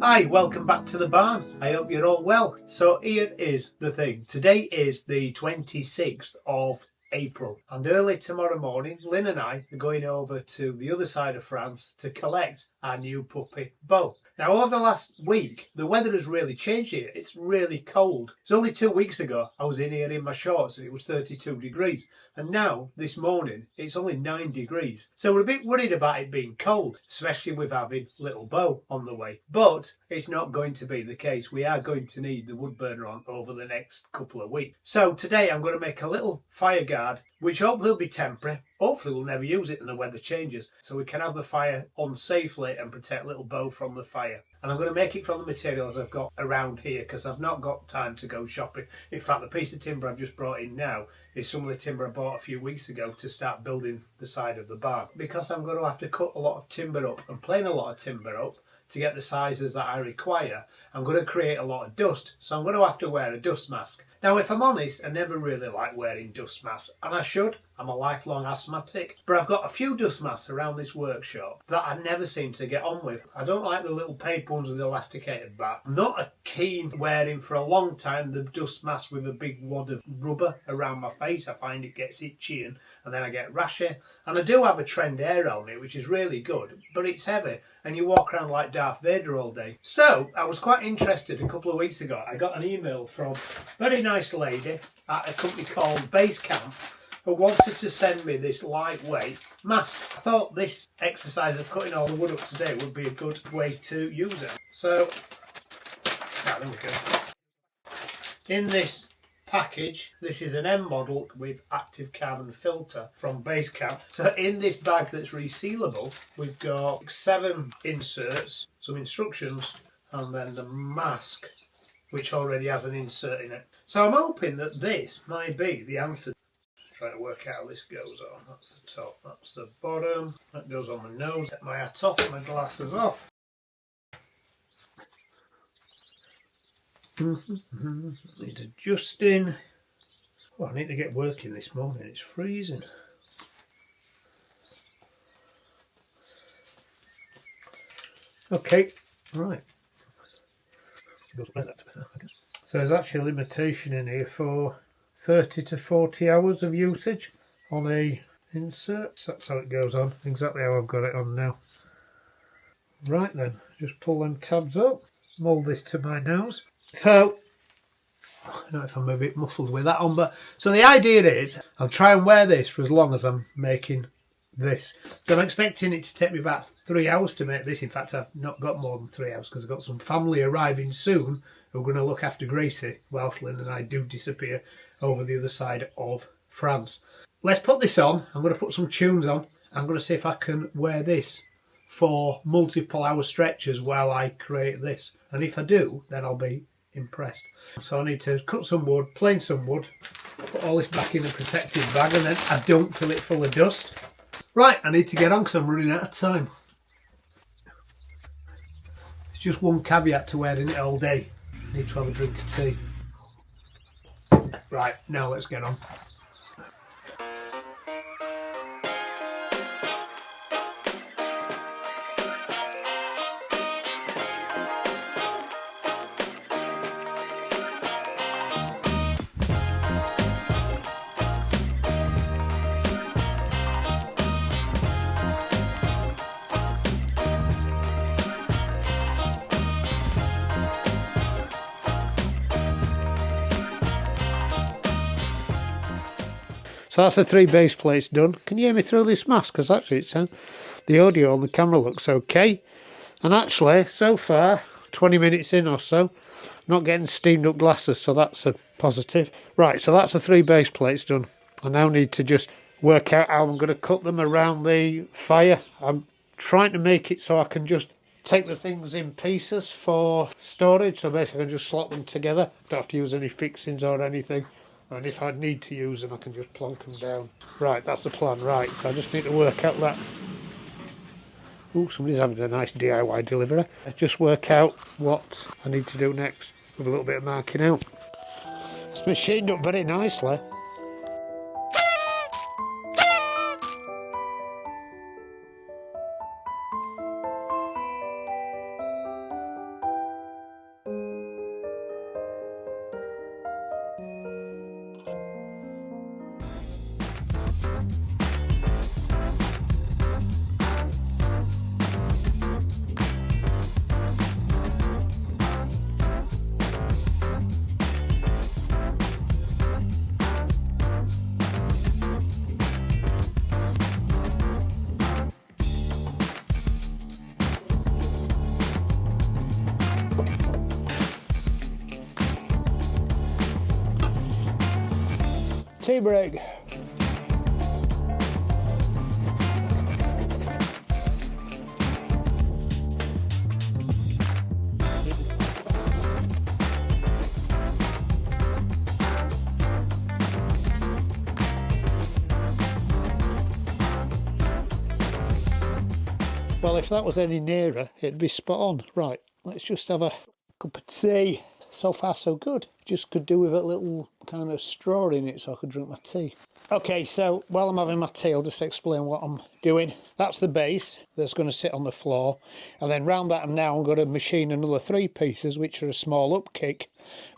Hi, welcome back to the barn. I hope you're all well. So here is the thing. Today is the 26th of April, and early tomorrow morning Lynn and I are going over to the other side of France to collect our new puppy Bo. Now over the last week the weather has really changed here. It's really cold. It's only 2 weeks ago I was in here in my shorts and it was 32 degrees, and now this morning it's only 9 degrees. So we're a bit worried about it being cold, especially with having little Bo on the way. But it's not going to be the case. We are going to need the wood burner on over the next couple of weeks. So today I'm going to make a little fire guard, which hopefully will be temporary. Hopefully we'll never use it and the weather changes, so we can have the fire on safely and protect little Bo from the fire. And I'm going to make it from the materials I've got around here because I've not got time to go shopping. In fact, the piece of timber I've just brought in now is some of the timber I bought a few weeks ago to start building the side of the barn. Because I'm going to have to cut a lot of timber up and plane a lot of timber up to get the sizes that I require, I'm going to create a lot of dust, so I'm going to have to wear a dust mask. Now if I'm honest, I never really like wearing dust masks, and I should. I'm a lifelong asthmatic, but I've got a few dust masks around this workshop that I never seem to get on with. I don't like the little paper ones with the elasticated back. I'm not a keen wearing for a long time the dust mask with a big wad of rubber around my face. I find it gets itchy and then I get rashy. And I do have a trend air helmet, which is really good, but it's heavy and you walk around like Darth Vader all day. So I was quite interested a couple of weeks ago. I got an email from a very nice lady at a company called Basecamp who wanted to send me this lightweight mask. I thought this exercise of cutting all the wood up today would be a good way to use it. So, there we go. In this package, this is an M model with active carbon filter from Basecamp. So in this bag that's resealable, we've got 7 inserts, some instructions, and then the mask, which already has an insert in it. So I'm hoping that this might be the answer. Just trying to work out how this goes on. That's the top, that's the bottom. That goes on my nose. Get my hat off, my glasses off. Need adjusting. Oh, I need to get working this morning. It's freezing. Okay, right. So there's actually a limitation in here for 30 to 40 hours of usage on a insert. So that's how it goes on, exactly how I've got it on now. Right then, just pull them tabs up, mould this to my nose. So, I don't know if I'm a bit muffled with that on, but so the idea is I'll try and wear this for as long as I'm making this. So I'm expecting it to take me about 3 hours to make this. In fact, I've not got more than 3 hours because I've got some family arriving soon who are going to look after Gracie whilst Lynn and I do disappear over the other side of France. Let's put this on. I'm going to put some tunes on. I'm going to see if I can wear this for multiple hour stretches while I create this. And if I do, then I'll be impressed. So I need to cut some wood, plane some wood, put all this back in a protected bag, and then I don't fill it full of dust. Right, I need to get on because I'm running out of time. It's just one caveat to wearing it all day. I need to have a drink of tea. Right, now let's get on. So that's the 3 base plates done. Can you hear me through this mask? Because actually it's the audio on the camera looks okay. And actually, so far, 20 minutes in or so, not getting steamed up glasses, so that's a positive. Right, so that's the 3 base plates done. I now need to just work out how I'm going to cut them around the fire. I'm trying to make it so I can just take the things in pieces for storage. So basically I can just slot them together. Don't have to use any fixings or anything. And if I need to use them, I can just plonk them down. Right, that's the plan. Right, so I just need to work out that. Oh, somebody's having a nice DIY delivery. I just work out what I need to do next with a little bit of marking out. It's machined up very nicely. tea break. Well, if that was any nearer, it'd be spot on. Right, let's just have a cup of tea. So far, so good. Just could do with a little kind of straw in it so I could drink my tea. Okay, so while I'm having my tea, I'll just explain what I'm doing. That's the base that's going to sit on the floor. And then round that now I'm going to machine another 3 pieces, which are a small up kick,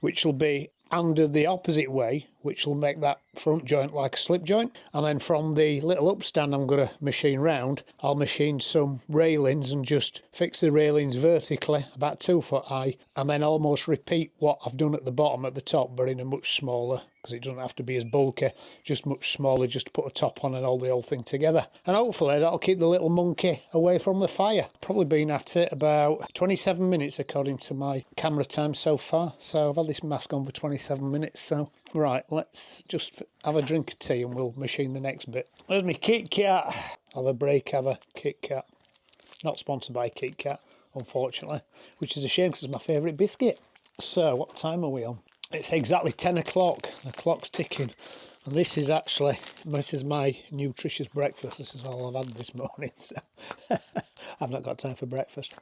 which will be under the opposite way, which will make that front joint like a slip joint. And then from the little upstand I'm going to machine round, I'll machine some railings and just fix the railings vertically, about 2 foot high, and then almost repeat what I've done at the bottom at the top, but in a much smaller, because it doesn't have to be as bulky, just much smaller, just to put a top on and hold the whole thing together. And hopefully that'll keep the little monkey away from the fire. Probably been at it about 27 minutes according to my camera time so far. So I've had this mask on for 27 minutes. So right, let's just have a drink of tea and we'll machine the next bit. There's my Kit Kat. Have a break, have a Kit Kat. Not sponsored by Kit Kat, unfortunately, which is a shame because it's my favourite biscuit. So what time are we on? It's exactly 10 o'clock. The clock's ticking. And this is my nutritious breakfast. This is all I've had this morning. So I've not got time for breakfast.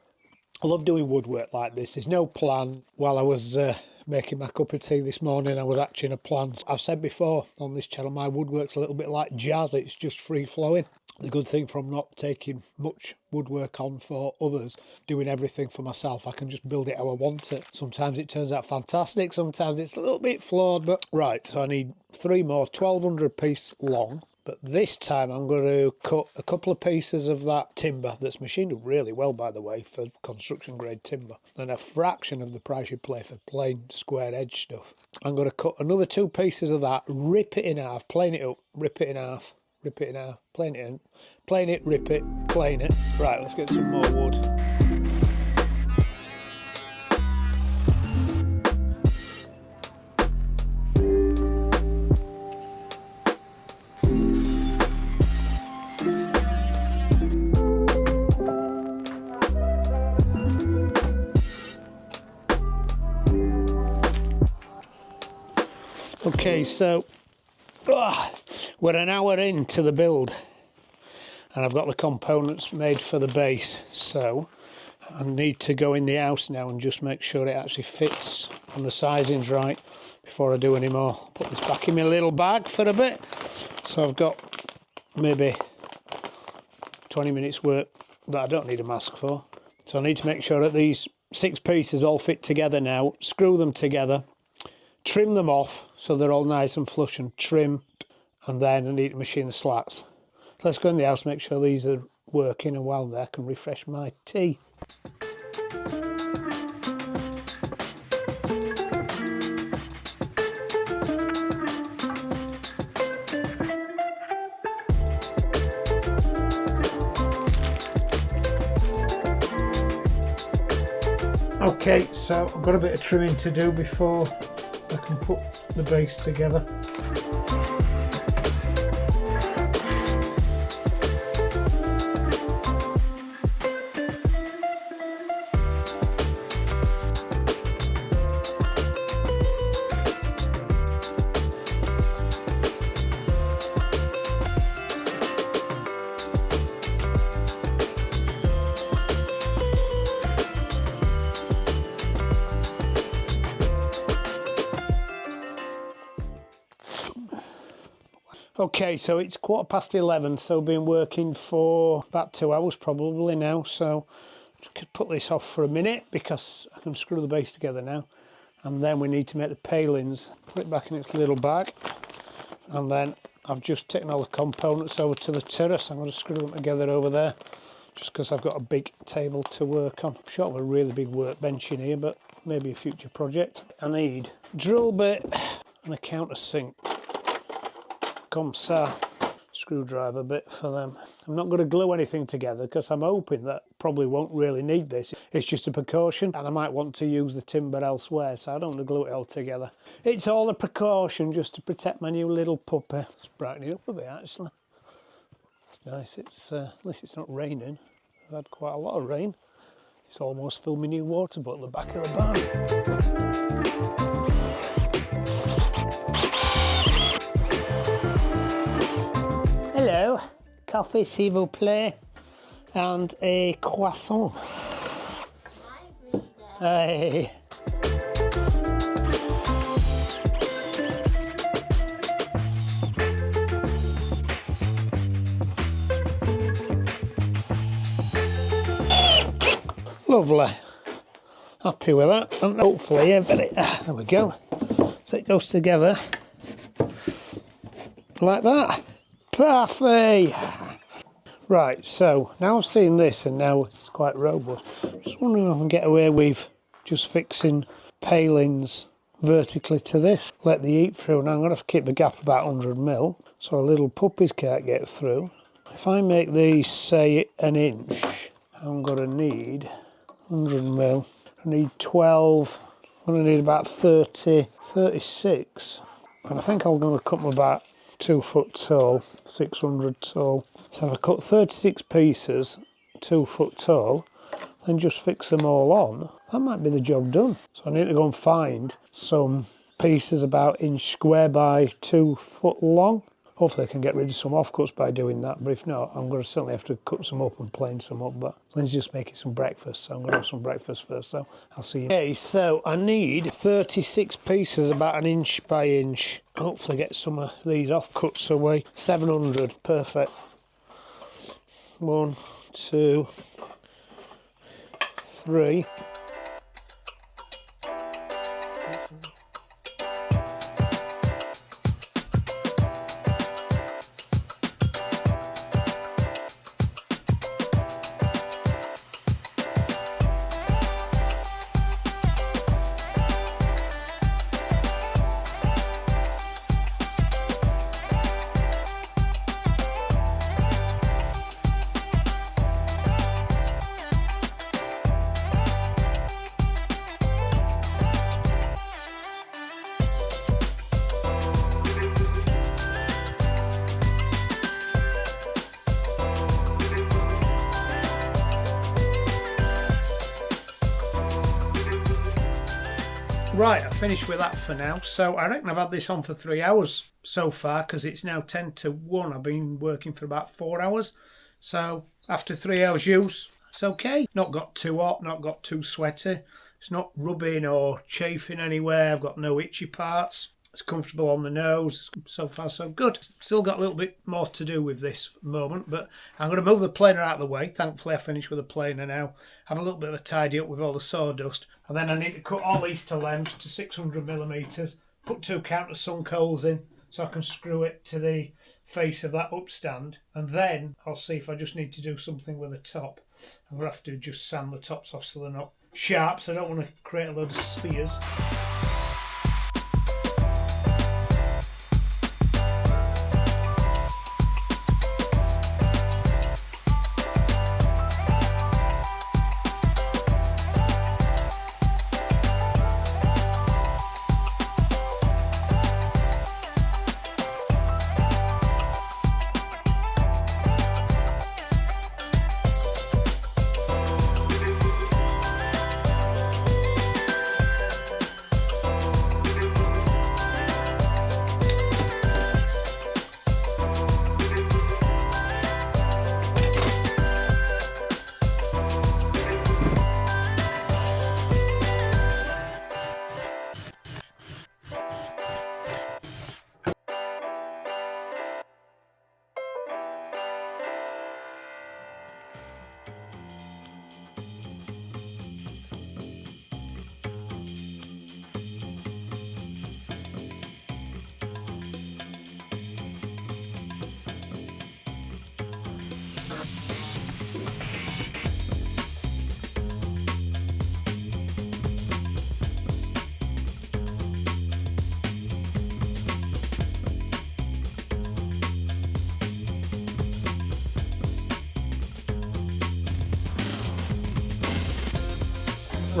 I love doing woodwork like this. There's no plan. While I was making my cup of tea this morning, I was hatching a plan. I've said before on this channel, my woodwork's a little bit like jazz. It's just free flowing. The good thing from not taking much woodwork on for others, doing everything for myself, I can just build it how I want it. Sometimes it turns out fantastic, sometimes it's a little bit flawed, but right, so I need 3 more 1200 piece long. But this time I'm going to cut a couple of pieces of that timber that's machined up really well, by the way, for construction grade timber. And a fraction of the price you pay for plain square edge stuff. I'm going to cut another 2 pieces of that, rip it in half, plane it up, rip it in half, rip it in half, plane it in, plane it, rip it, plane it. Right, let's get some more wood. Okay, so we're an hour into the build and I've got the components made for the base, so I need to go in the house now and just make sure it actually fits and the sizing's right before I do any more. Put this back in my little bag for a bit. So I've got maybe 20 minutes work that I don't need a mask for. So I need to make sure that these 6 pieces all fit together now, screw them together, trim them off so they're all nice and flush and trimmed, and then I need to machine the slats. Let's go in the house, make sure these are working, and while there I can refresh my tea. Okay, so I've got a bit of trimming to do before I can put the base together. Okay, so it's 11:15, so I've been working for about 2 hours probably now, so I could put this off for a minute because I can screw the base together now, and then we need to make the palings. Put it back in its little bag, and then I've just taken all the components over to the terrace. I'm going to screw them together over there just because I've got a big table to work on. I'm short of a really big workbench in here, but maybe a future project. I need a drill bit and a countersink. Comme ça, screwdriver bit for them. I'm not going to glue anything together because I'm hoping that probably won't really need this. It's just a precaution, and I might want to use the timber elsewhere, so I don't want to glue it all together. It's all a precaution just to protect my new little puppy. It's brightening up a bit actually. It's nice. It's at least it's not raining. I've had quite a lot of rain. It's almost filled my new water bottle at the back of the barn. Hello, coffee s'il vous plaît, and a croissant. Hey. Lovely. Happy with that, and hopefully there we go. So it goes together like that. Perfect. Right, so now I've seen this and now it's quite robust. Just wondering if I can get away with just fixing palings vertically to this. Let the heat through. Now I'm going to have to keep the gap about 100mm so little puppies can't get through. If I make these say 1 inch, I'm going to need 100mm. I need 12. I'm going to need about 30, 36. And I think I'm going to cut them about 2 foot tall, 600 tall. So if I cut 36 pieces, 2 foot tall, then just fix them all on, that might be the job done. So I need to go and find some pieces about 1 inch square by 2 foot long. Hopefully I can get rid of some offcuts by doing that, but if not, I'm going to certainly have to cut some up and plane some up. But Lynn's just making some breakfast, so I'm going to have some breakfast first, so I'll see you. Okay, so I need 36 pieces about 1 inch by 1 inch. Hopefully get some of these offcuts away. 700, perfect. 1, 2, 3. Right, I've finished with that for now. So I reckon I've had this on for 3 hours so far, because it's now 10 to 1. I've been working for about 4 hours. So after 3 hours use, it's okay. Not got too hot, not got too sweaty. It's not rubbing or chafing anywhere. I've got no itchy parts. It's comfortable on the nose. So far so good. Still got a little bit more to do with this moment, but I'm going to move the planer out of the way. Thankfully I finished with the planer now. Have a little bit of a tidy up with all the sawdust. And then I need to cut all these to length to 600mm. Put 2 countersunk holes in so I can screw it to the face of that upstand. And then I'll see if I just need to do something with the top. I'm going to have to just sand the tops off so they're not sharp, so I don't want to create a load of spears.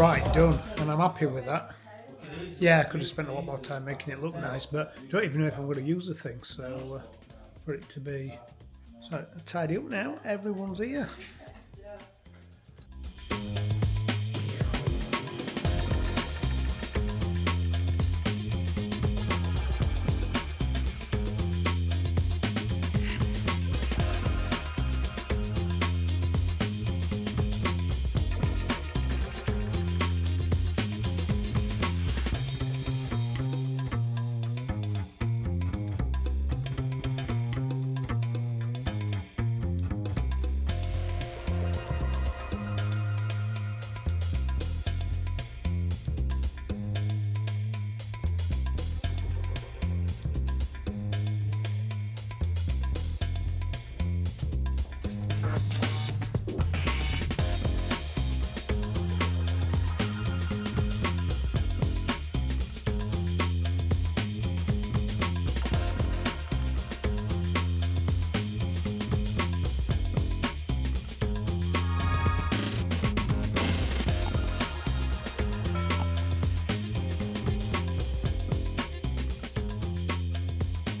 right done, and I'm happy with that. Yeah, I could have spent a lot more time making it look nice, but I don't even know if I'm going to use the thing, so for it to be so tidy up now, everyone's here.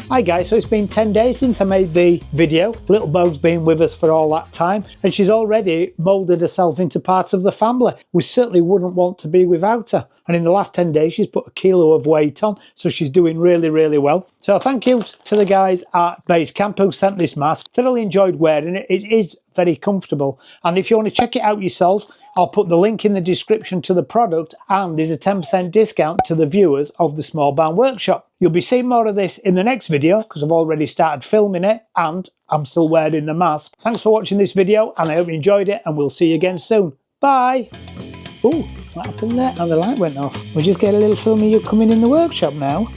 Hi guys, so it's been 10 days since I made the video. Little Bo's been with us for all that time and she's already moulded herself into part of the family. We certainly wouldn't want to be without her. And in the last 10 days she's put 1 kilo of weight on, so she's doing really well. So thank you to the guys at Base Camp who sent this mask. Thoroughly enjoyed wearing it. It is very comfortable, and if you want to check it out yourself, I'll put the link in the description to the product, and there's a 10% discount to the viewers of the Small Barn Workshop. You'll be seeing more of this in the next video because I've already started filming it and I'm still wearing the mask. Thanks for watching this video and I hope you enjoyed it, and we'll see you again soon. Bye! Oh, what happened there? Oh, the light went off. We just get a little film of you coming in the workshop now.